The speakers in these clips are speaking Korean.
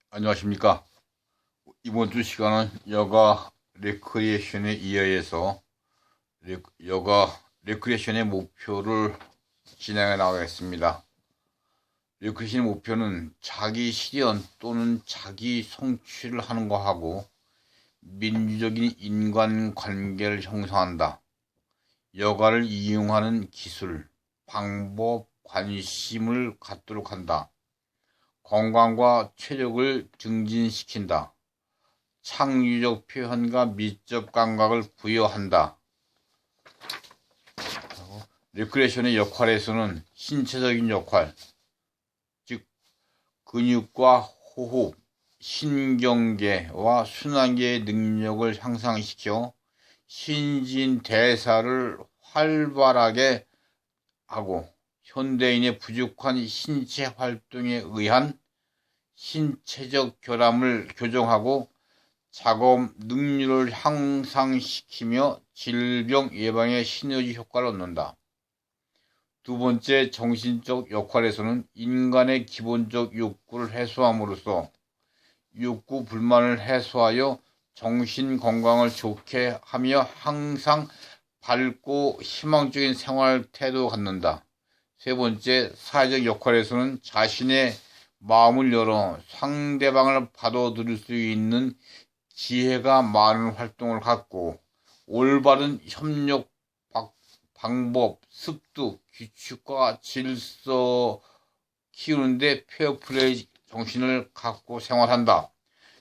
안녕하십니까. 이번 주 시간은 여가 레크리에이션에 이어서 여가 레크리에이션의 목표를 진행해 나가겠습니다. 레크리에이션의 목표는 자기 실현 또는 자기 성취를 하는 것하고 민주적인 인간관계를 형성한다. 여가를 이용하는 기술, 방법, 관심을 갖도록 한다. 건강과 체력을 증진시킨다. 창의적 표현과 미적 감각을 부여한다. 레크레이션의 역할에서는 신체적인 역할, 즉 근육과 호흡, 신경계와 순환계의 능력을 향상시켜 신진대사를 활발하게 하고 현대인의 부족한 신체 활동에 의한 신체적 결함을 교정하고 작업 능률을 향상시키며 질병 예방에 시너지 효과를 얻는다. 두 번째, 정신적 역할에서는 인간의 기본적 욕구를 해소함으로써 욕구 불만을 해소하여 정신 건강을 좋게 하며 항상 밝고 희망적인 생활 태도를 갖는다. 세 번째, 사회적 역할에서는 자신의 마음을 열어 상대방을 받아들일 수 있는 지혜가 많은 활동을 갖고 올바른 협력 방법, 습득, 규칙과 질서 키우는데 페어플레이 정신을 갖고 생활한다.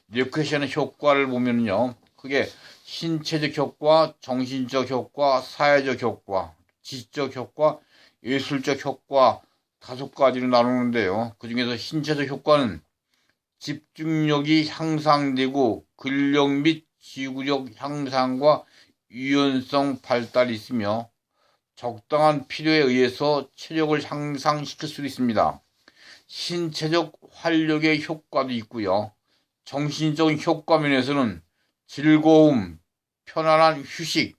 레크레이션의 효과를 보면요, 그게 신체적 효과, 정신적 효과, 사회적 효과, 지적 효과, 예술적 효과 5가지로 나누는데요. 그 중에서 신체적 효과는 집중력이 향상되고 근력 및 지구력 향상과 유연성 발달이 있으며 적당한 필요에 의해서 체력을 향상시킬 수 있습니다. 신체적 활력의 효과도 있고요. 정신적인 효과 면에서는 즐거움, 편안한 휴식,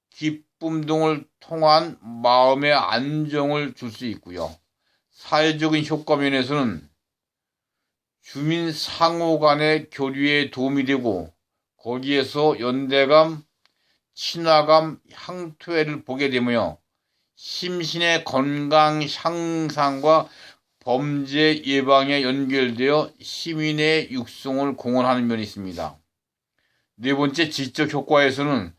기쁨 등을 통한 마음의 안정을 줄 수 있고요. 사회적인 효과 면에서는 주민 상호 간의 교류에 도움이 되고 거기에서 연대감, 친화감, 향토회를 보게 되며 심신의 건강 향상과 범죄 예방에 연결되어 시민의 육성을 공헌하는 면이 있습니다. 네 번째, 지적 효과에서는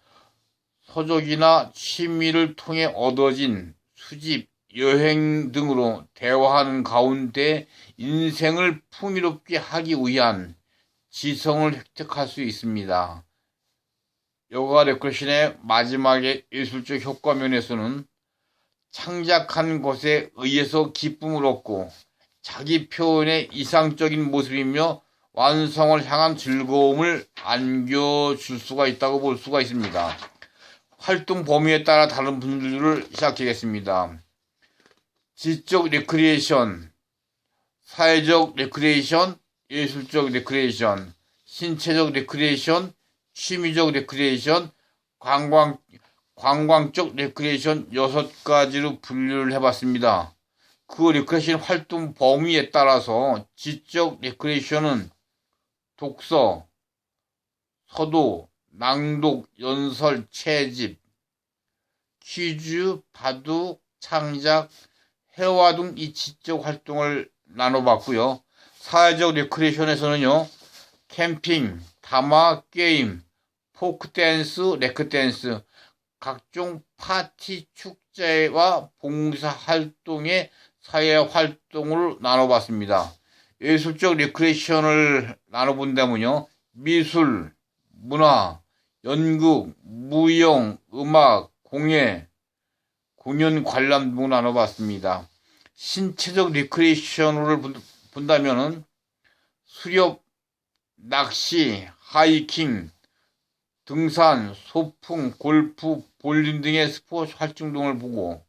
서적이나 취미를 통해 얻어진 수집, 여행 등으로 대화하는 가운데 인생을 풍요롭게 하기 위한 지성을 획득할 수 있습니다. 여가 레크레이션의 마지막에 예술적 효과 면에서는 창작한 것에 의해서 기쁨을 얻고 자기 표현의 이상적인 모습이며 완성을 향한 즐거움을 안겨줄 수가 있다고 볼 수가 있습니다. 활동 범위에 따라 다른 분들을 시작하겠습니다. 지적 레크리에이션, 사회적 레크리에이션, 예술적 레크리에이션, 신체적 레크리에이션, 취미적 레크리에이션, 관광적 레크리에이션 6가지로 분류를 해봤습니다. 그 레크리에이션 활동 범위에 따라서 지적 레크리에이션은 독서, 서도, 낭독, 연설, 채집, 퀴즈, 바둑, 창작, 회화 등 이 지적 활동을 나눠봤고요. 사회적 레크리에이션에서는요, 캠핑, 담화, 게임, 포크댄스, 레크댄스, 각종 파티, 축제와 봉사활동의 사회활동을 나눠봤습니다. 예술적 레크리에이션을 나눠본다면요, 미술, 문화, 연극, 무용, 음악, 공예, 공연 관람 등을 나눠봤습니다. 신체적 리크레이션을 본다면은 수렵, 낚시, 하이킹, 등산, 소풍, 골프, 볼링 등의 스포츠 활동 등을 보고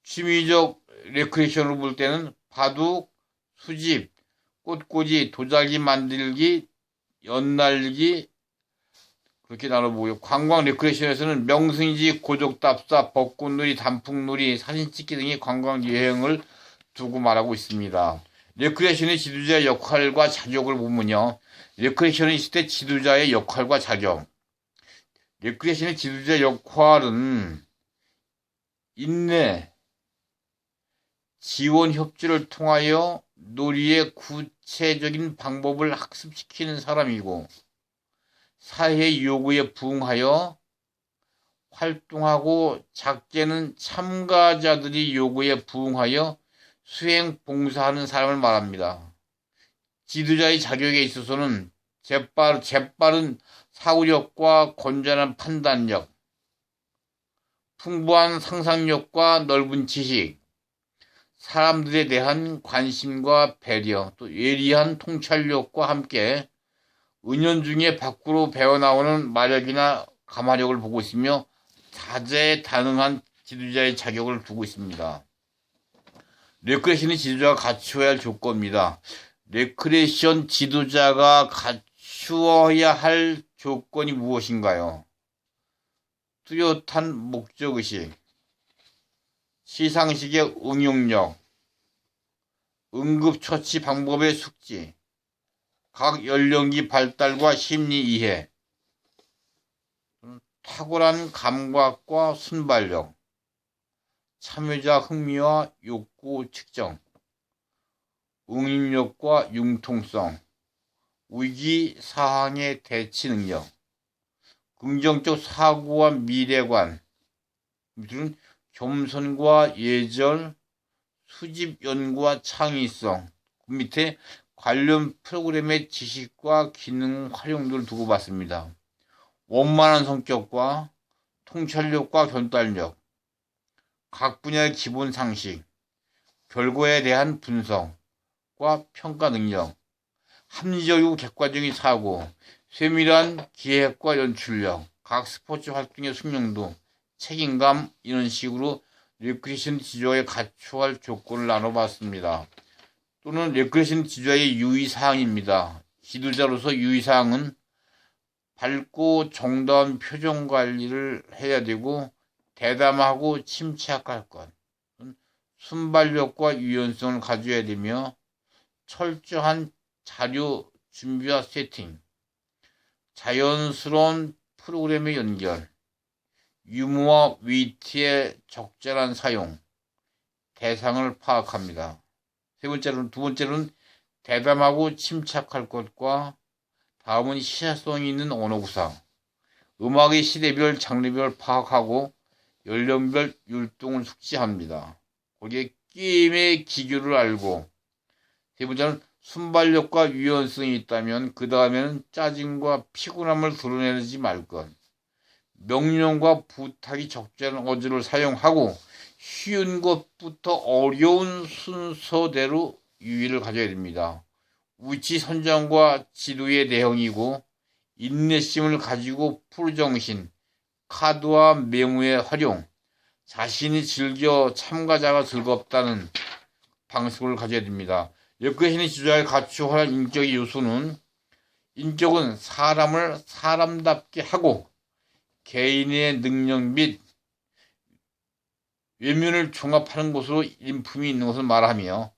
취미적 레크레이션을 볼 때는 바둑, 수집, 꽃꽂이, 도자기 만들기, 연날기 그렇게 나눠보고요. 관광 레크레이션에서는 명승지, 고족답사, 벚꽃놀이, 단풍놀이, 사진찍기 등의 관광 여행을 두고 말하고 있습니다. 레크레이션의 지도자의 역할과 자격을 보면요. 레크레이션이 있을 때 지도자의 역할과 자격. 레크레이션의 지도자 역할은 인내, 지원 협조를 통하여 놀이의 구체적인 방법을 학습시키는 사람이고, 사회의 요구에 부응하여 활동하고, 작게는 참가자들이 요구에 부응하여 수행 봉사하는 사람을 말합니다. 지도자의 자격에 있어서는 재빠른 사고력과 건전한 판단력, 풍부한 상상력과 넓은 지식, 사람들에 대한 관심과 배려, 또 예리한 통찰력과 함께 은연중에 밖으로 배어나오는 마력이나 감화력을 보고 있으며 다재다능한 지도자의 자격을 두고 있습니다. 레크레이션의 지도자가 갖추어야 할 조건입니다. 레크레이션 지도자가 갖추어야 할 조건이 무엇인가요? 뚜렷한 목적의식, 시상식의 응용력, 응급처치 방법의 숙지, 각 연령기 발달과 심리 이해, 탁월한 감각과 순발력, 참여자 흥미와 욕구 측정, 응입력과 융통성, 위기 사항의 대치 능력, 긍정적 사고와 미래관, 밑으로는 겸손과 예절, 수집 연구와 창의성, 그 밑에 관련 프로그램의 지식과 기능 활용도를 두고 봤습니다. 원만한 성격과 통찰력과 결단력, 각 분야의 기본 상식, 결과에 대한 분석과 평가 능력, 합리적이고 객관적인 사고, 세밀한 기획과 연출력, 각 스포츠 활동의 숙련도, 책임감, 이런 식으로 레크레이션 지도자에 갖춰야 할 조건을 나눠봤습니다. 또는 레크레이션 지도자의 유의사항입니다. 지도자로서 유의사항은 밝고 정다운 표정 관리를 해야 되고, 대담하고 침착할 것, 순발력과 유연성을 가져야 되며, 철저한 자료 준비와 세팅, 자연스러운 프로그램의 연결, 유머와 위트의 적절한 사용, 대상을 파악합니다. 두 번째로는 대담하고 침착할 것과, 다음은 시사성이 있는 언어 구사, 음악의 시대별, 장르별 파악하고 연령별 율동을 숙지합니다. 거기에 게임의 기교를 알고, 세 번째는 순발력과 유연성이 있다면 그 다음에는 짜증과 피곤함을 드러내지 말 것, 명령과 부탁이 적절한 어조를 사용하고 쉬운 것부터 어려운 순서대로 유의를 가져야 됩니다. 위치 선정과 지도의 내용이고, 인내심을 가지고 풀정신, 카드와 메모의 활용, 자신이 즐겨 참가자가 즐겁다는 방식을 가져야 됩니다. 레크레이션의 지도자에 갖추어야 할 인격의 요소는, 인격은 사람을 사람답게 하고 개인의 능력 및 외면을 종합하는 것으로 인품이 있는 것을 말하며,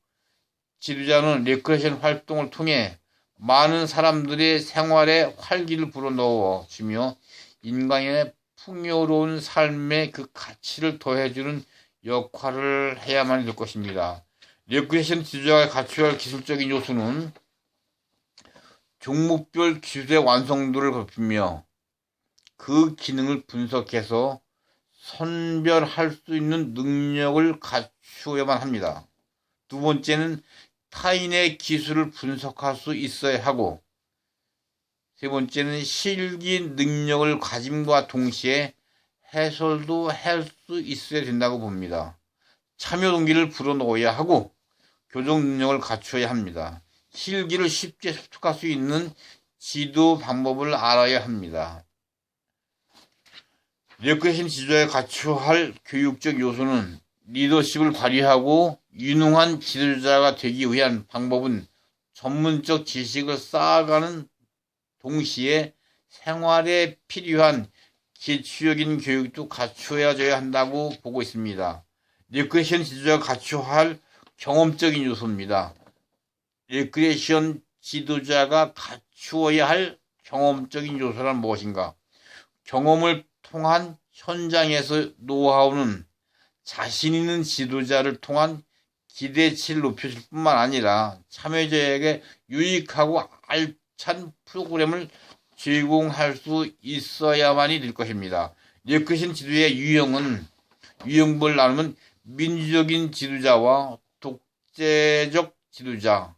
지도자는 레크레이션 활동을 통해 많은 사람들의 생활에 활기를 불어넣어 주며 인간의 풍요로운 삶의 그 가치를 더해주는 역할을 해야만 될 것입니다. 레크레이션 지도자가 갖춰야 할 기술적인 요소는 종목별 기술의 완성도를 높이며 그 기능을 분석해서 선별할 수 있는 능력을 갖추어야만 합니다. 두 번째는 타인의 기술을 분석할 수 있어야 하고, 세 번째는 실기 능력을 가짐과 동시에 해설도 할 수 있어야 된다고 봅니다. 참여 동기를 불어넣어야 하고 교정 능력을 갖춰야 합니다. 실기를 쉽게 습득할 수 있는 지도 방법을 알아야 합니다. 레크레이션 지도자에 갖춰야 할 교육적 요소는, 리더십을 발휘하고 유능한 지도자가 되기 위한 방법은 전문적 지식을 쌓아가는 동시에 생활에 필요한 기초적인 교육도 갖추어져야 한다고 보고 있습니다. 레크레이션 지도자가 갖춰야 할 경험적인 요소입니다. 레크레이션 지도자가 갖추어야 할 경험적인 요소란 무엇인가? 경험을 통한 현장에서 노하우는 자신 있는 지도자를 통한 기대치를 높여줄 뿐만 아니라 참여자에게 유익하고 알찬 프로그램을 제공할 수 있어야만이 될 것입니다. 레크레이션 지도의 유형을 나누면 민주적인 지도자와 독재적 지도자,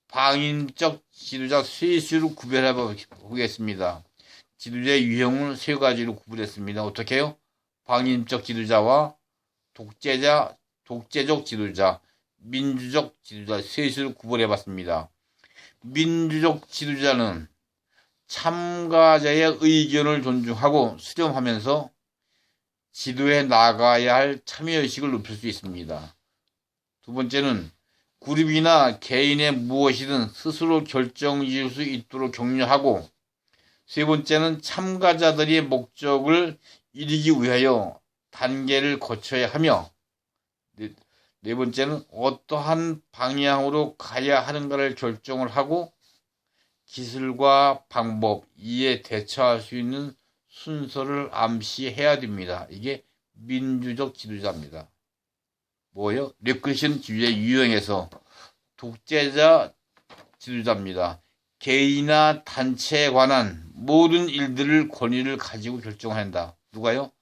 방임적 지도자 세 수로 구별해 보겠습니다. 지도자의 유형을 세 가지로 구분했습니다. 어떻게 해요? 방임적 지도자와 독재적 지도자, 민주적 지도자 세 수로 구분해 봤습니다. 민주적 지도자는 참가자의 의견을 존중하고 수렴하면서 지도해 나가야 할 참여의식을 높일 수 있습니다. 두 번째는 그룹이나 개인의 무엇이든 스스로 결정지을 수 있도록 격려하고, 세 번째는 참가자들의 목적을 이루기 위하여 단계를 거쳐야 하며, 네 번째는 어떠한 방향으로 가야 하는가를 결정을 하고 기술과 방법, 이에 대처할 수 있는 순서를 암시해야 됩니다. 이게 민주적 지도자입니다. 뭐예요? 레크레이션 지도자의 유형에서 독재자 지도자입니다. 개인이나 단체에 관한 모든 일들을 권위를 가지고 결정한다. 누가요?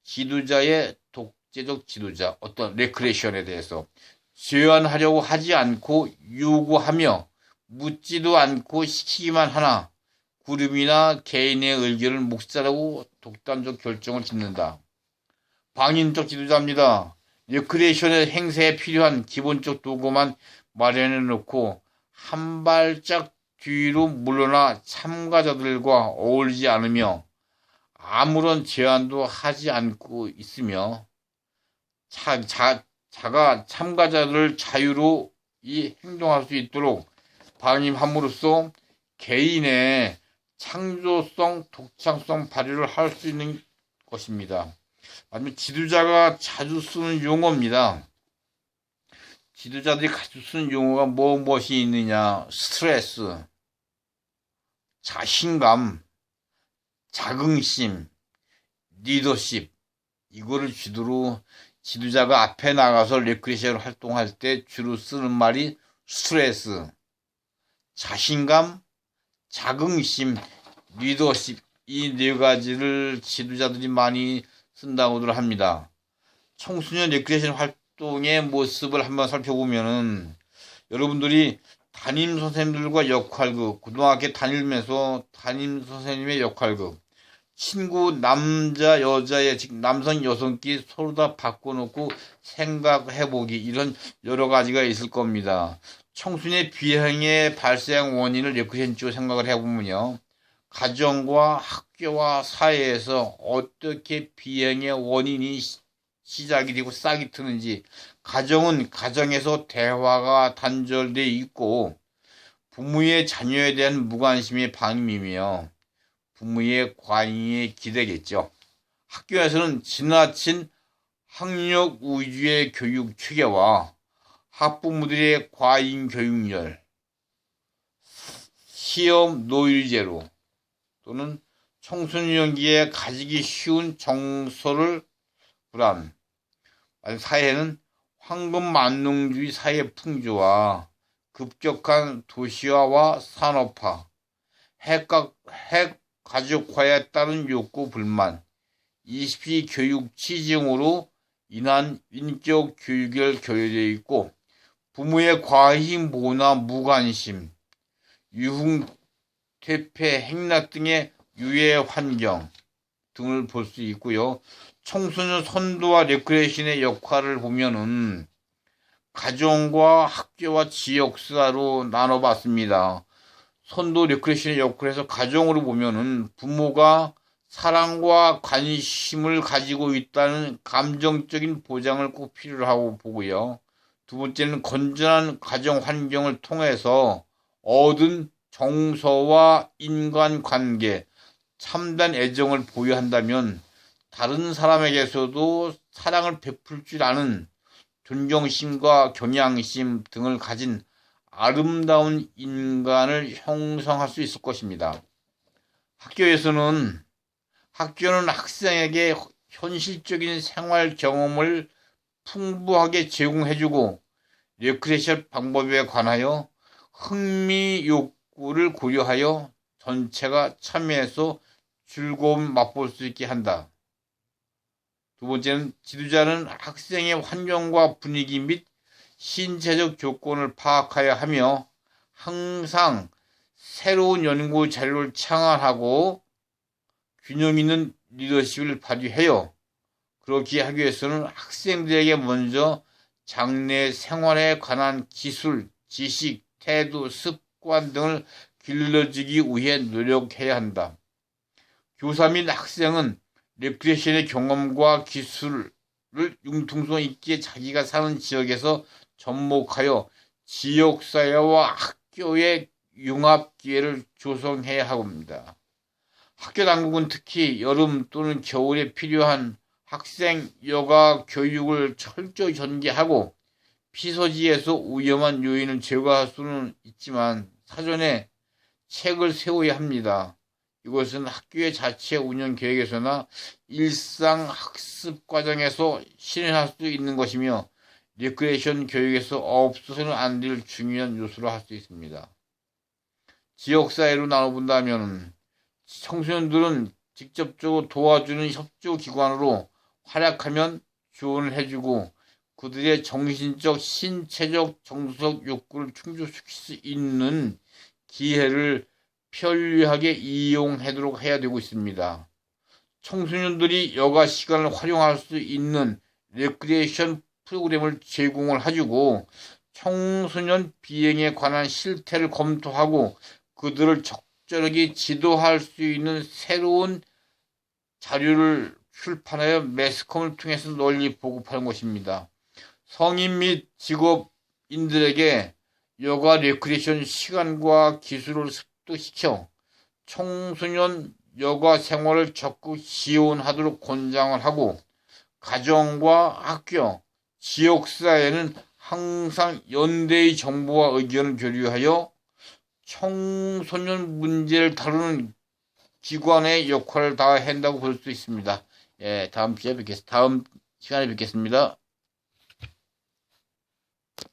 지도자의 독재적 지도자, 어떤 레크레이션에 대해서 제한하려고 하지 않고 요구하며 묻지도 않고 시키기만 하나 그룹이나 개인의 의견을 묵살하고 독단적 결정을 짓는다. 방임적 지도자입니다. 레크레이션의 행사에 필요한 기본적 도구만 마련해 놓고 한 발짝 뒤로 물러나 참가자들과 어울리지 않으며 아무런 제한도 하지 않고 있으며 자가 참가자들을 자유로 행동할 수 있도록 방임함으로써 개인의 창조성, 독창성 발휘를 할 수 있는 것입니다. 아니면 지도자가 자주 쓰는 용어입니다. 지도자들이 자주 쓰는 용어가 무엇이 있느냐? 스트레스, 자신감, 자긍심, 리더십, 이거를 주도로 지도자가 앞에 나가서 레크레이션 활동할 때 주로 쓰는 말이 스트레스, 자신감, 자긍심, 리더십, 이 네 가지를 지도자들이 많이 쓴다고들 합니다. 청소년 레크레이션 활동의 모습을 한번 살펴보면은 여러분들이 담임 선생님들과 역할극, 고등학교 다니면서 담임 선생님의 역할극, 친구 남자 여자의 즉 남성 여성끼리 서로 다 바꿔놓고 생각해보기, 이런 여러 가지가 있을 겁니다. 청소년의 비행의 발생 원인을 레크레이션으로 생각을 해보면요, 가정과 학교와 사회에서 어떻게 비행의 원인이 시작이 되고 싹이 트는지, 가정은 가정에서 대화가 단절되어 있고 부모의 자녀에 대한 무관심의 방임이며 부모의 과잉의 기대겠죠. 학교에서는 지나친 학력 위주의 교육 체계와 학부모들의 과잉 교육열, 시험 노율제로 또는 청소년기에 가지기 쉬운 정서를 불안, 사회는 황금만능주의 사회 풍조와 급격한 도시화와 산업화, 핵 가족화에 따른 욕구 불만, 20시 교육 취징으로 인한 인격 교육을 결여되어 있고 부모의 과잉보호나 무관심, 유흥, 퇴폐, 행락 등의 유해 환경 등을 볼 수 있고요. 청소년 선도와 레크레이션의 역할을 보면은 가정과 학교와 지역사로 나눠봤습니다. 선도 레크레이션의 역할에서 가정으로 보면은 부모가 사랑과 관심을 가지고 있다는 감정적인 보장을 꼭 필요로 하고 보고요. 두 번째는 건전한 가정 환경을 통해서 얻은 정서와 인간관계, 참된 애정을 보유한다면 다른 사람에게서도 사랑을 베풀 줄 아는 존경심과 경향심 등을 가진 아름다운 인간을 형성할 수 있을 것입니다. 학교는 학생에게 현실적인 생활 경험을 풍부하게 제공해주고 레크레이션 방법에 관하여 흥미 욕구를 고려하여 전체가 참여해서 즐거움 맛볼 수 있게 한다. 두 번째는 지도자는 학생의 환경과 분위기 및 신체적 조건을 파악하여야 하며 항상 새로운 연구 자료를 창안하고 균형 있는 리더십을 발휘해요. 그렇게 하기 위해서는 학생들에게 먼저 장래 생활에 관한 기술, 지식, 태도, 습관 등을 길러주기 위해 노력해야 한다. 교사 및 학생은 레크레이션의 경험과 기술을 융통성 있게 자기가 사는 지역에서 접목하여 지역사회와 학교의 융합 기회를 조성해야 합니다. 학교 당국은 특히 여름 또는 겨울에 필요한 학생 여가 교육을 철저히 전개하고 피서지에서 위험한 요인을 제거할 수는 있지만 사전에 책을 세워야 합니다. 이것은 학교의 자체 운영 계획에서나 일상 학습 과정에서 실현할 수 있는 것이며 레크레이션 교육에서 없어서는 안 될 중요한 요소로 할 수 있습니다. 지역사회로 나눠본다면 청소년들은 직접적으로 도와주는 협조기관으로 활약하면 지원을 해주고 그들의 정신적, 신체적, 정서적 욕구를 충족시킬 수 있는 기회를 편리하게 이용하도록 해야 되고 있습니다. 청소년들이 여가 시간을 활용할 수 있는 레크리에이션 프로그램을 제공을 해주고 청소년 비행에 관한 실태를 검토하고 그들을 적절하게 지도할 수 있는 새로운 자료를 출판하여 매스컴을 통해서 널리 보급하는 것입니다. 성인 및 직업인들에게 여가 레크리에이션 시간과 기술을 습득시켜 청소년 여가 생활을 적극 지원하도록 권장을 하고 가정과 학교, 지역사회는 항상 연대의 정보와 의견을 교류하여 청소년 문제를 다루는 기관의 역할을 다해야 한다고 볼 수 있습니다. 다음 시간에 뵙겠습니다.